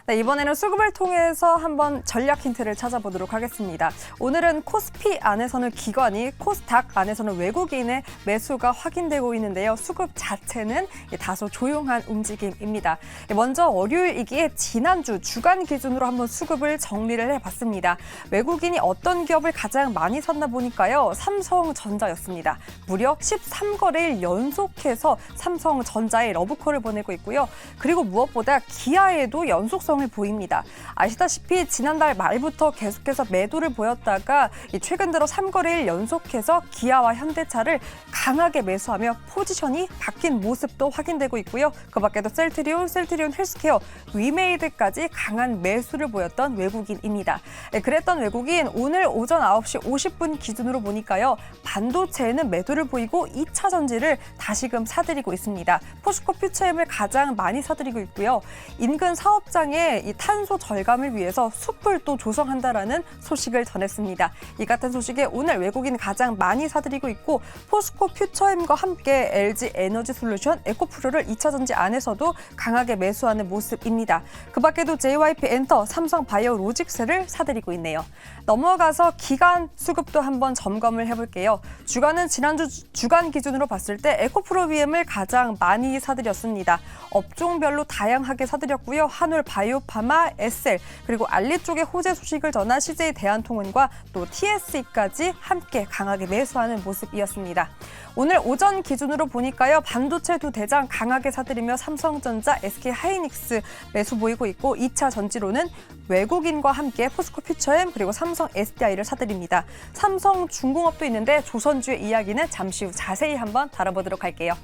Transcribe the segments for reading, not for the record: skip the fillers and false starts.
네, 이번에는 수급을 통해서 한번 전략 힌트를 찾아보도록 하겠습니다. 오늘은 코스피 안에서는 기관이, 코스닥 안에서는 외국인의 매수가 확인되고 있는데요. 수급 자체는 다소 조용한 움직임입니다. 먼저 월요일이기에 지난주 주간 기준으로 한번 수급을 정리를 해봤습니다. 외국인이 어떤 기업을 가장 많이 샀나 보니까요. 삼성전자였습니다. 무려 13거래일 연속해서 삼성전자에 러브콜을 보내고 있고요. 그리고 무엇보다 기아에도 연속성을 보입니다. 아시다시피 지난달 말부터 계속해서 매도를 보였다가 최근 들어 3거래일 연속해서 기아와 현대차를 강하게 매수하며 포지션이 바뀐 모습도 확인되고 있고요. 그 밖에도 셀트리온 헬스케어, 위메이드까지 강한 매수를 보였던 외국인입니다. 그랬던 외국인 오늘 오전 9시 50분 기준으로 보니까요. 반도체에는 매도를 보이고 2차 전지를 다시금 사들이고 있습니다. 포스코 퓨처엠을 가장 많이 사들이고 있고요. 인근 사업장에 이 탄소 절감을 위해서 숲을 또 조성한다라는 소식을 전했습니다. 이 같은 소식에 오늘 외국인 가장 많이 사들이고 있고 포스코 퓨처엠과 함께 LG 에너지 솔루션, 에코프로를 2차 전지 안에서도 강하게 매수하는 모습입니다. 그 밖에도 JYP 엔터, 삼성 바이오로직스를 사들이고 있네요. 넘어가서 기간 수급도 한번 점검을 해볼게요. 주간은 지난주 주간 기준으로 봤을 때 에코프로 BM을 가장 많이 사들였습니다. 업종별로 다양하게 사들였고요. 한올 바이오파마, 에셀, 그리고 알리 쪽의 호재 소식을 전한 CJ 대한통운과 또 TSE까지 함께 강하게 매수하는 모습이었습니다. 오늘 오전 기준으로 보니까요. 반도체 두 대장 강하게 사들이며 삼성전자, SK하이닉스 매수 보이고 있고 2차 전지로는 외국인과 함께 포스코 퓨처엠 그리고 삼성 SDI를 사들입니다. 삼성중공업도 있는데 조선주의 이야기는 잠시 후 자세히 한번 다뤄보도록 할게요.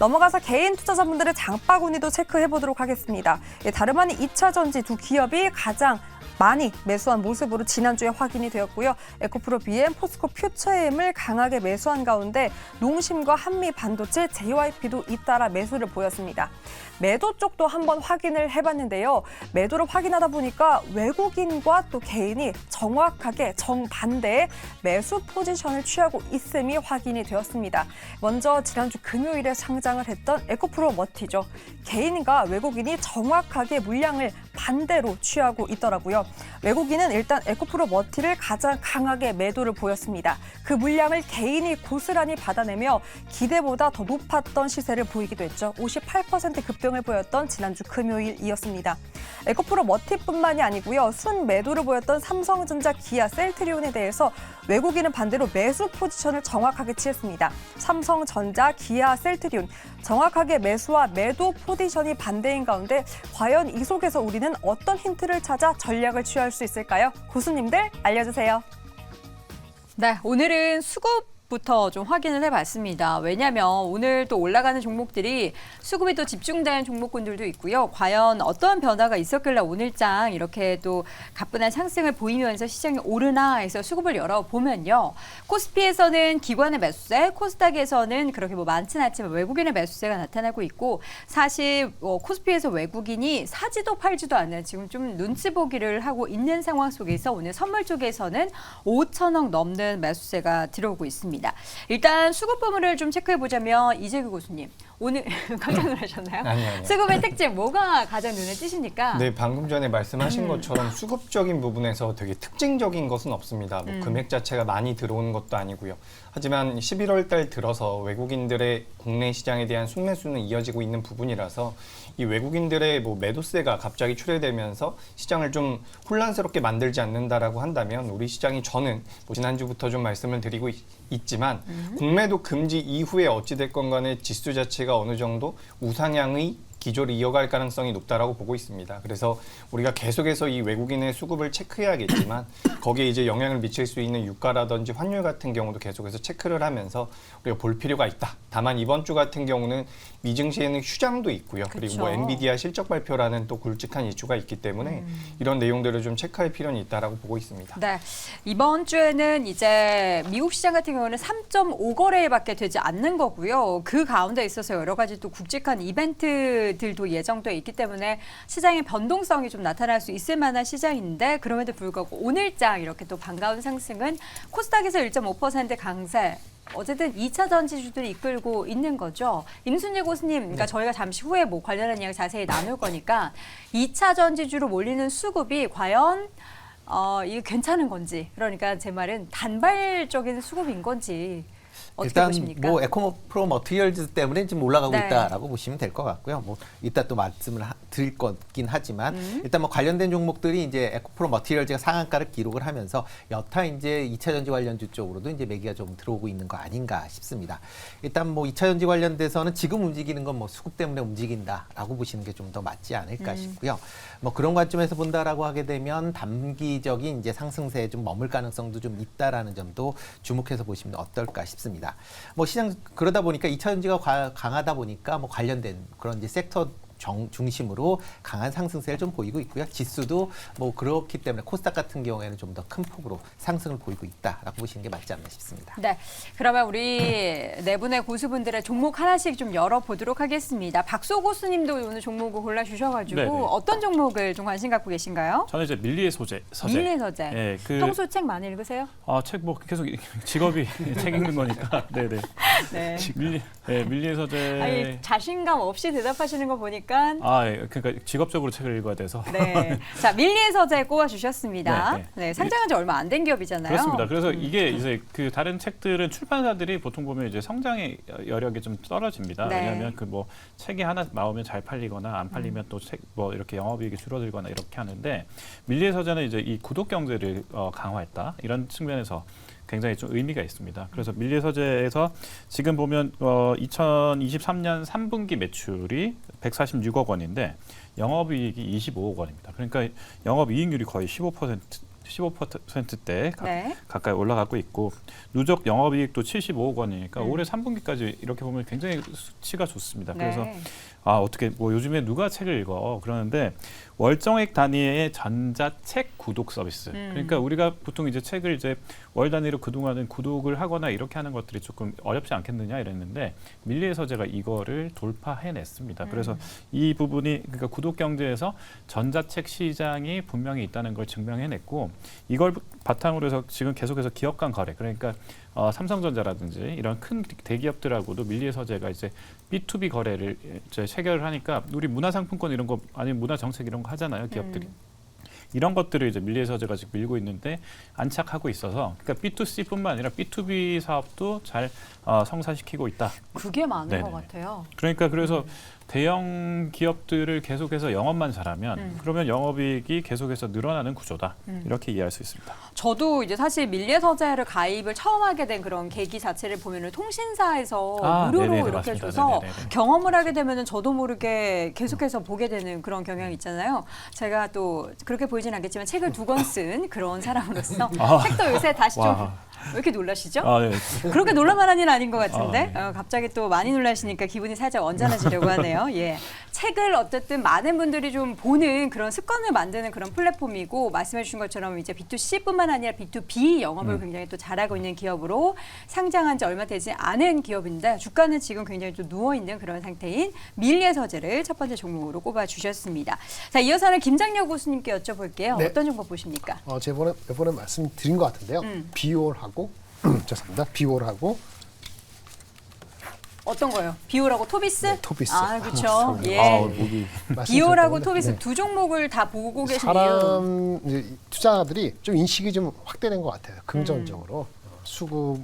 넘어가서 개인 투자자분들의 장바구니도 체크해보도록 하겠습니다. 다름 아닌 2차 전지 두 기업이 가장 많이 매수한 모습으로 지난주에 확인이 되었고요. 에코프로 BM, 포스코 퓨처엠을 강하게 매수한 가운데 농심과 한미반도체, JYP도 잇따라 매수를 보였습니다. 매도 쪽도 한번 확인을 해봤는데요. 매도를 확인하다 보니까 외국인과 또 개인이 정확하게 정반대의 매수 포지션을 취하고 있음이 확인이 되었습니다. 먼저 지난주 금요일에 상장을 했던 에코프로 머티죠. 개인과 외국인이 정확하게 물량을 반대로 취하고 있더라고요. 외국인은 일단 에코프로 머티를 가장 강하게 매도를 보였습니다. 그 물량을 개인이 고스란히 받아내며 기대보다 더 높았던 시세를 보이기도 했죠. 58% 급등을 보였던 지난주 금요일이었습니다. 에코프로 머티뿐만이 아니고요. 순 매도를 보였던 삼성전자, 기아, 셀트리온에 대해서 외국인은 반대로 매수 포지션을 정확하게 취했습니다. 삼성전자, 기아, 셀트리온 정확하게 매수와 매도 포지션이 반대인 가운데 과연 이 속에서 우리는 어떤 힌트를 찾아 전략을 취할 수 있을까요? 고수님들 알려주세요. 네, 오늘은 수급부터 좀 확인을 해봤습니다. 왜냐하면 오늘 또 올라가는 종목들이 수급이 또 집중된 종목군들도 있고요. 과연 어떠한 변화가 있었길래 오늘장 이렇게 또 가뿐한 상승을 보이면서 시장이 오르나 해서 수급을 열어보면요. 코스피에서는 기관의 매수세, 코스닥에서는 그렇게 많지는 않지만 외국인의 매수세가 나타나고 있고 사실 코스피에서 외국인이 사지도 팔지도 않는 지금 좀 눈치 보기를 하고 있는 상황 속에서 오늘 선물 쪽에서는 5천억 넘는 매수세가 들어오고 있습니다. 일단 수급 부분을 좀 체크해보자면 이재규 교수님 오늘 깜짝 놀라셨나요? 아니요. 수급의 특징 뭐가 가장 눈에 띄십니까? 네, 방금 전에 말씀하신 것처럼 수급적인 부분에서 되게 특징적인 것은 없습니다. 금액 자체가 많이 들어오는 것도 아니고요. 하지만 11월 달 들어서 외국인들의 국내 시장에 대한 순매수는 이어지고 있는 부분이라서 이 외국인들의 매도세가 갑자기 출회되면서 시장을 좀 혼란스럽게 만들지 않는다라고 한다면 우리 시장이 저는 지난주부터 좀 말씀을 드리고 있지만 공매도 금지 이후에 어찌됐건 간에 지수 자체가 어느 정도 우상향의 기조를 이어갈 가능성이 높다라고 보고 있습니다. 그래서 우리가 계속해서 이 외국인의 수급을 체크해야겠지만 거기에 이제 영향을 미칠 수 있는 유가라든지 환율 같은 경우도 계속해서 체크를 하면서 우리가 볼 필요가 있다. 다만 이번 주 같은 경우는 미증시에는 휴장도 있고요. 그렇죠. 그리고 엔비디아 실적 발표라는 또 굵직한 이슈가 있기 때문에 이런 내용들을 좀 체크할 필요는 있다라고 보고 있습니다. 네, 이번 주에는 이제 미국 시장 같은 경우는 3.5거래일밖에 되지 않는 거고요. 그 가운데 있어서 여러 가지 또 굵직한 이벤트들도 예정돼 있기 때문에 시장의 변동성이 좀 나타날 수 있을 만한 시장인데 그럼에도 불구하고 오늘장 이렇게 또 반가운 상승은 코스닥에서 1.5% 강세, 어쨌든 2차 전지주들이 이끌고 있는 거죠. 임순재 교수님, 그러니까 저희가 잠시 후에 뭐 관련한 이야기 자세히 나눌 거니까 2차 전지주로 몰리는 수급이 과연 이게 괜찮은 건지, 그러니까 제 말은 단발적인 수급인 건지 어떻게 일단 보십니까? 뭐 에코프로 머티리얼즈 때문에 지금 올라가고 네. 있다라고 보시면 될 것 같고요. 뭐 이따 또 말씀을 드릴 거긴 하지만 일단 뭐 관련된 종목들이 이제 에코프로 머티리얼즈가 상한가를 기록을 하면서 여타 이제 2차 전지 관련주 쪽으로도 이제 매기가 좀 들어오고 있는 거 아닌가 싶습니다. 일단 뭐 2차 전지 관련돼서는 지금 움직이는 건 뭐 수급 때문에 움직인다라고 보시는 게 좀 더 맞지 않을까 싶고요. 뭐 그런 관점에서 본다라고 하게 되면 단기적인 이제 상승세에 좀 머물 가능성도 좀 있다라는 점도 주목해서 보시면 어떨까 싶습니다. 뭐 시장 그러다 보니까 2차 전지가 강하다 보니까 뭐 관련된 그런 이제 섹터 중심으로 강한 상승세를 좀 보이고 있고요. 지수도 뭐 그렇기 때문에 코스닥 같은 경우에는 좀 더 큰 폭으로 상승을 보이고 있다라고 보시는 게 맞지 않나 싶습니다. 네, 그러면 우리 네 분의 고수분들의 종목 하나씩 좀 열어보도록 하겠습니다. 박소 고수님도 오늘 종목을 골라주셔가지고 네네. 어떤 종목을 좀 관심 갖고 계신가요? 저는 이제 밀리의 서재. 밀리의 서재. 예, 평소 책 많이 읽으세요? 책 뭐 계속 직업이 책 읽는 거니까. 네네. 네. 밀리의 서재. 아니, 자신감 없이 대답하시는 거 보니까 그러니까 직업적으로 책을 읽어야 돼서. 네. 자, 밀리의 서재 꼽아주셨습니다. 네, 네, 상장한 지 얼마 안 된 기업이잖아요. 그렇습니다. 그래서 이게 이제 그 다른 책들은 출판사들이 보통 보면 이제 성장의 여력이 좀 떨어집니다. 네. 왜냐하면 그 뭐 책이 하나 나오면 잘 팔리거나 안 팔리면 또 책 뭐 이렇게 영업이익이 줄어들거나 이렇게 하는데 밀리의 서재는 이제 이 구독 경제를 강화했다 이런 측면에서 굉장히 좀 의미가 있습니다. 그래서 밀리의 서재에서 지금 보면 2023년 3분기 매출이 146억 원인데 영업이익이 25억 원입니다. 그러니까 영업이익률이 거의 15%대 네. 가까이 올라가고 있고 누적 영업이익도 75억 원이니까 올해 3분기까지 이렇게 보면 굉장히 수치가 좋습니다. 그래서 네. 어떻게 뭐 요즘에 누가 책을 읽어 그러는데 월정액 단위의 전자책 구독 서비스. 그러니까 우리가 보통 이제 책을 이제 월 단위로 그동안은 구독을 하거나 이렇게 하는 것들이 조금 어렵지 않겠느냐 이랬는데 밀리의 서재가 이거를 돌파해냈습니다. 그래서 이 부분이 그러니까 구독 경제에서 전자책 시장이 분명히 있다는 걸 증명해냈고 이걸 바탕으로 해서 지금 계속해서 기업 간 거래 그러니까 삼성전자라든지 이런 큰 대기업들하고도 밀리의 서재가 이제 B2B 거래를 이제 체결을 하니까 우리 문화상품권 이런 거 아니면 문화정책 이런 거 하잖아요 기업들이. 이런 것들을 이제 밀리의 서재가 지금 밀고 있는데 안착하고 있어서 그러니까 B2C뿐만 아니라 B2B 사업도 잘 성사시키고 있다. 그게 많은 네네네. 것 같아요. 그러니까 그래서 대형 기업들을 계속해서 영업만 잘하면 그러면 영업이익이 계속해서 늘어나는 구조다. 이렇게 이해할 수 있습니다. 저도 이제 사실 밀리의 서재를 가입을 처음 하게 된 그런 계기 자체를 보면은 통신사에서 무료로 네네네, 이렇게 맞습니다. 줘서 네네네. 경험을 하게 되면은 저도 모르게 계속해서 보게 되는 그런 경향이 있잖아요. 제가 또 그렇게 보이진 않겠지만 책을 2권 쓴 그런 사람으로서 책도 요새 다시 좀 와. 왜 이렇게 놀라시죠? 네. 그렇게 놀랄만한 일은 아닌 것 같은데 네. 갑자기 또 많이 놀라시니까 기분이 살짝 언짢아지려고 하네요. 예, 책을 어쨌든 많은 분들이 좀 보는 그런 습관을 만드는 그런 플랫폼이고 말씀해 주신 것처럼 이제 B2C뿐만 아니라 B2B 영업을 굉장히 또 잘하고 있는 기업으로 상장한 지 얼마 되지 않은 기업인데 주가는 지금 굉장히 좀 누워있는 그런 상태인 밀리의 서재를 첫 번째 종목으로 꼽아주셨습니다. 자, 이어서는 김장렬 교수님께 여쭤볼게요. 네. 어떤 종목 보십니까? 제가 몇 번에 말씀드린 것 같은데요. 비올하고 죄송합니다. 비올하고 어떤 거요? 비올하고 토비스? 네, 토비스. 아, 그렇죠. 예. 목이 비올하고 말씀드렸던 토비스 네. 두 종목을 다 보고 계신 이유. 사람 이제 투자자들이 좀 인식이 좀 확대된 것 같아요. 긍정적으로 수급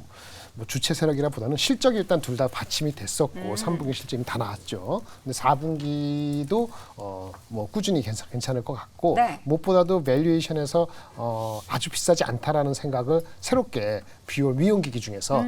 뭐 주체 세력이라보다는 실적이 일단 둘 다 받침이 됐었고 3분기 실적이 다 나왔죠. 근데 4분기도 뭐 꾸준히 괜찮을 것 같고 네. 무엇보다도 밸류에이션에서 아주 비싸지 않다라는 생각을 새롭게 비올 위험기기 중에서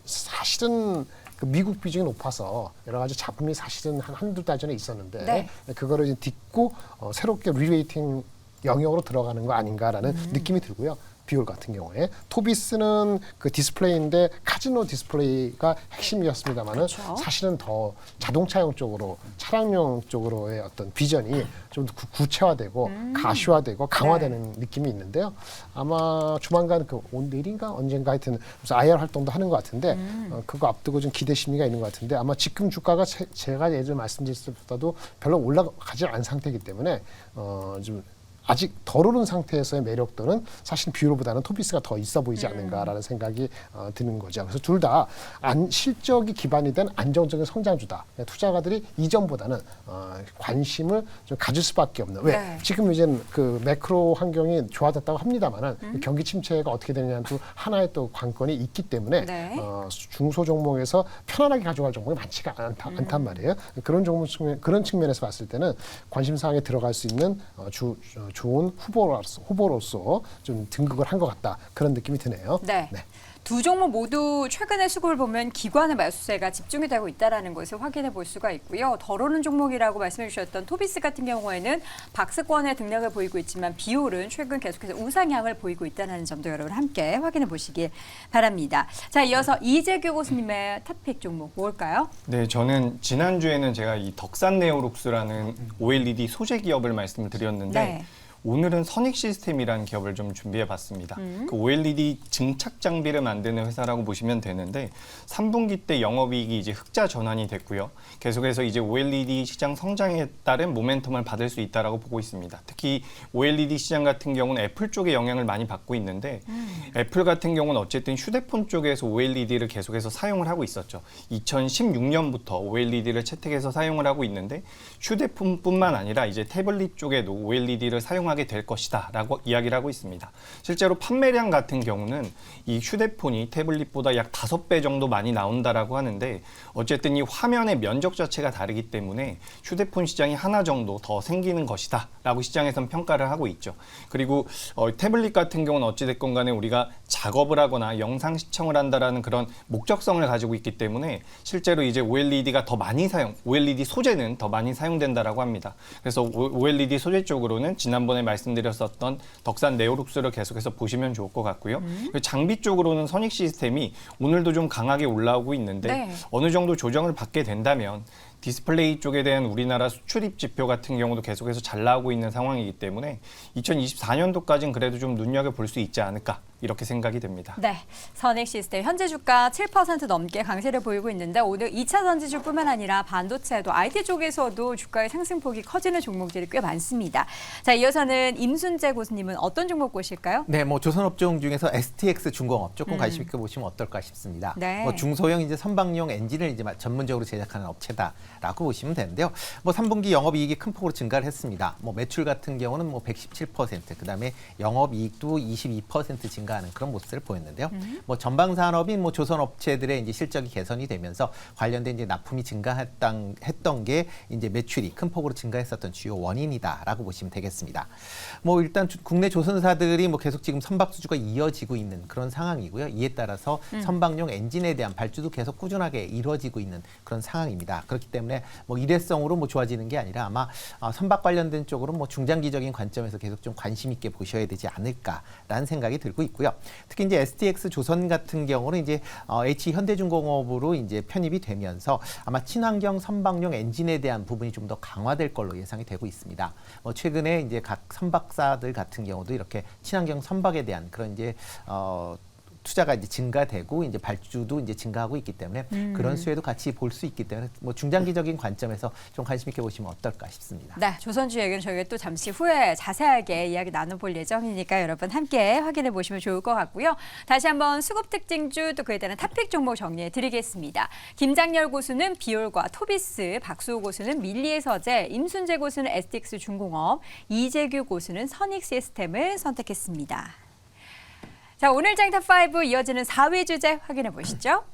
사실은 그 미국 비중이 높아서 여러 가지 잡음이 사실은 한두 달 전에 있었는데 네. 그거를 이제 딛고 새롭게 리레이팅 영역으로 들어가는 거 아닌가라는 느낌이 들고요. 비올 같은 경우에 토비스는 그 디스플레이인데 카지노 디스플레이가 핵심이었습니다만은 그렇죠. 사실은 더 자동차용 쪽으로 차량용 쪽으로의 어떤 비전이 좀 더 구체화되고 가시화되고 강화되는 느낌이 있는데요. 아마 조만간 내일인가 언젠가 하여튼 무슨 IR 활동도 하는 것 같은데 그거 앞두고 좀 기대 심리가 있는 것 같은데 아마 지금 주가가 제가 예전에 말씀드렸을 때보다도 별로 올라가지 않은 상태이기 때문에 좀 아직 덜 오른 상태에서의 매력도는 사실 뷰로보다는 토비스가 더 있어 보이지 않는가라는 생각이 드는 거죠. 그래서 둘 다 실적이 기반이 된 안정적인 성장주다. 투자가들이 이전보다는 관심을 좀 가질 수밖에 없는. 왜? 네. 지금 이제 그 매크로 환경이 좋아졌다고 합니다만은 경기 침체가 어떻게 되느냐는 또 하나의 또 관건이 있기 때문에 네. 중소 종목에서 편안하게 가져갈 종목이 많지가 않단 말이에요. 그런 그런 측면에서 봤을 때는 관심사항에 들어갈 수 있는 좋은 후보로서 좀 등극을 한 것 같다. 그런 느낌이 드네요. 네. 네. 두 종목 모두 최근의 수급을 보면 기관의 매수세가 집중이 되고 있다는 것을 확인해 볼 수가 있고요. 덜 오른 종목이라고 말씀해 주셨던 토비스 같은 경우에는 박스권의 등락을 보이고 있지만 비올은 최근 계속해서 우상향을 보이고 있다는 점도 여러분 함께 확인해 보시길 바랍니다. 자, 이어서 이재규 교수님의 탑픽 종목 뭘까요? 네, 저는 지난주에는 제가 이 덕산네오룩스라는 OLED 소재 기업을 말씀을 드렸는데 네. 오늘은 선익 시스템이라는 기업을 좀 준비해 봤습니다. 그 OLED 증착 장비를 만드는 회사라고 보시면 되는데 3분기 때 영업이익이 이제 흑자 전환이 됐고요. 계속해서 이제 OLED 시장 성장에 따른 모멘텀을 받을 수 있다라고 보고 있습니다. 특히 OLED 시장 같은 경우는 애플 쪽에 영향을 많이 받고 있는데 애플 같은 경우는 어쨌든 휴대폰 쪽에서 OLED를 계속해서 사용을 하고 있었죠. 2016년부터 OLED를 채택해서 사용을 하고 있는데 휴대폰뿐만 아니라 이제 태블릿 쪽에도 OLED를 사용하게 될 것이다라고 이야기를 하고 있습니다. 실제로 판매량 같은 경우는 이 휴대폰이 태블릿보다 약 5배 정도 많이 나온다라고 하는데 어쨌든 이 화면의 면적 자체가 다르기 때문에 휴대폰 시장이 하나 정도 더 생기는 것이다라고 시장에선 평가를 하고 있죠. 그리고 태블릿 같은 경우는 어찌됐건 간에 우리가 작업을 하거나 영상 시청을 한다라는 그런 목적성을 가지고 있기 때문에 실제로 이제 OLED가 더 많이 OLED 소재는 더 많이 사용된다라고 합니다. 그래서 OLED 소재 쪽으로는 지난번에 말씀드렸었던 덕산 네오룩스를 계속해서 보시면 좋을 것 같고요. 장비 쪽으로는 선익 시스템이 오늘도 좀 강하게 올라오고 있는데 네. 어느 정도 조정을 받게 된다면 디스플레이 쪽에 대한 우리나라 수출입 지표 같은 경우도 계속해서 잘 나오고 있는 상황이기 때문에 2024년도까지는 그래도 좀 눈여겨볼 수 있지 않을까 이렇게 생각이 됩니다. 네, 선익 시스템 현재 주가 7% 넘게 강세를 보이고 있는데 오늘 2차 전지주뿐만 아니라 반도체도 IT 쪽에서도 주가의 상승폭이 커지는 종목들이 꽤 많습니다. 자, 이어서는 임순재 교수님은 어떤 종목 보실까요? 네, 뭐 조선업종 중에서 STX 중공업 조금 관심 있게 보시면 어떨까 싶습니다. 네. 뭐 중소형 이제 선박용 엔진을 이제 전문적으로 제작하는 업체다라고 보시면 되는데요. 뭐 3분기 영업이익이 큰 폭으로 증가를 했습니다. 뭐 매출 같은 경우는 뭐 117%, 그다음에 영업이익도 22% 증가하는 그런 모습을 보였는데요. 뭐 전방 산업인 뭐 조선업체들의 이제 실적이 개선이 되면서 관련된 이제 납품이 증가했던 게 이제 매출이 큰 폭으로 증가했었던 주요 원인이다라고 보시면 되겠습니다. 뭐 일단 국내 조선사들이 뭐 계속 지금 선박 수주가 이어지고 있는 그런 상황이고요. 이에 따라서 선박용 엔진에 대한 발주도 계속 꾸준하게 이루어지고 있는 그런 상황입니다. 그렇기 때문에 뭐 일회성으로 뭐 좋아지는 게 아니라 아마 선박 관련된 쪽으로 뭐 중장기적인 관점에서 계속 좀 관심 있게 보셔야 되지 않을까라는 생각이 들고 있고요. 특히 이제 STX 조선 같은 경우는 이제 H 현대중공업으로 이제 편입이 되면서 아마 친환경 선박용 엔진에 대한 부분이 좀 더 강화될 걸로 예상이 되고 있습니다. 최근에 이제 각 선박사들 같은 경우도 이렇게 친환경 선박에 대한 그런 이제 투자가 이제 증가되고 이제 발주도 이제 증가하고 있기 때문에 그런 수혜도 같이 볼 수 있기 때문에 뭐 중장기적인 관점에서 좀 관심 있게 보시면 어떨까 싶습니다. 네, 조선주 얘기는 저희가 또 잠시 후에 자세하게 이야기 나눠볼 예정이니까 여러분 함께 확인해 보시면 좋을 것 같고요. 다시 한번 수급 특징주 또 그에 따른 탑픽 종목 정리해 드리겠습니다. 김장렬 고수는 비올과 토비스, 박수호 고수는 밀리의 서재, 임순재 고수는 STX 중공업, 이재규 고수는 선익 시스템을 선택했습니다. 자, 오늘 장탑5 이어지는 4위 주제 확인해 보시죠.